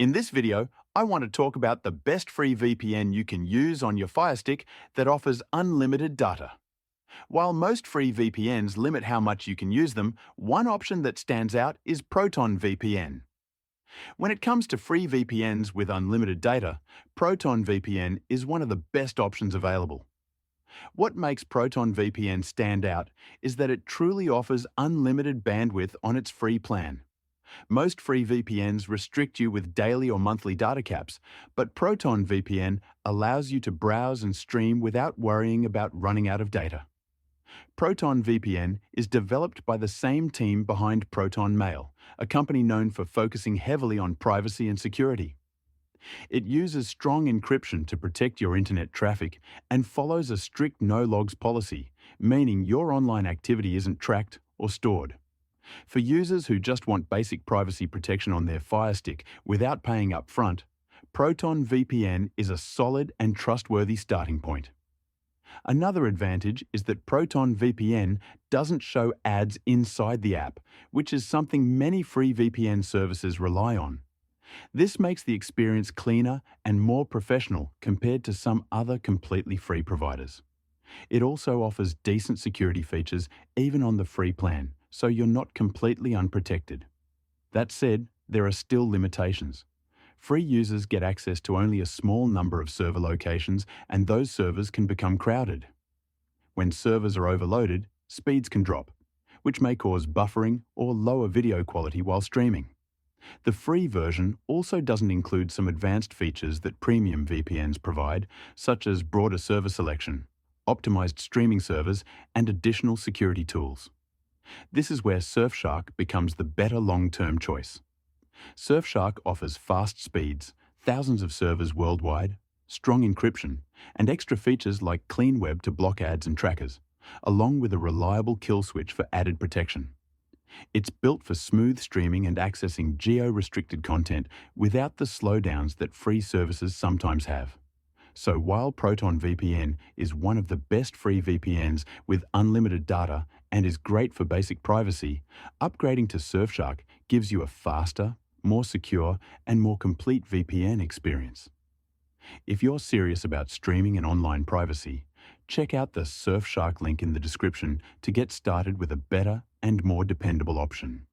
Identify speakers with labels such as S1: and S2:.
S1: In this video, I want to talk about the best free VPN you can use on your Firestick that offers unlimited data. While most free VPNs limit how much you can use them, one option that stands out is Proton VPN. When it comes to free VPNs with unlimited data, Proton VPN is one of the best options available. What makes Proton VPN stand out is that it truly offers unlimited bandwidth on its free plan. Most free VPNs restrict you with daily or monthly data caps, but Proton VPN allows you to browse and stream without worrying about running out of data. Proton VPN is developed by the same team behind Proton Mail, a company known for focusing heavily on privacy and security. It uses strong encryption to protect your internet traffic and follows a strict no-logs policy, meaning your online activity isn't tracked or stored. For users who just want basic privacy protection on their Firestick without paying up front, Proton VPN is a solid and trustworthy starting point. Another advantage is that Proton VPN doesn't show ads inside the app, which is something many free VPN services rely on. This makes the experience cleaner and more professional compared to some other completely free providers. It also offers decent security features even on the free plan, so you're not completely unprotected. That said, there are still limitations. Free users get access to only a small number of server locations, and those servers can become crowded. When servers are overloaded, speeds can drop, which may cause buffering or lower video quality while streaming. The free version also doesn't include some advanced features that premium VPNs provide, such as broader server selection, optimized streaming servers, and additional security tools. This is where Surfshark becomes the better long-term choice. Surfshark offers fast speeds, thousands of servers worldwide, strong encryption, and extra features like clean web to block ads and trackers, along with a reliable kill switch for added protection. It's built for smooth streaming and accessing geo-restricted content without the slowdowns that free services sometimes have. So while Proton VPN is one of the best free VPNs with unlimited data and is great for basic privacy, upgrading to Surfshark gives you a faster, more secure, and more complete VPN experience. If you're serious about streaming and online privacy, check out the Surfshark link in the description to get started with a better and more dependable option.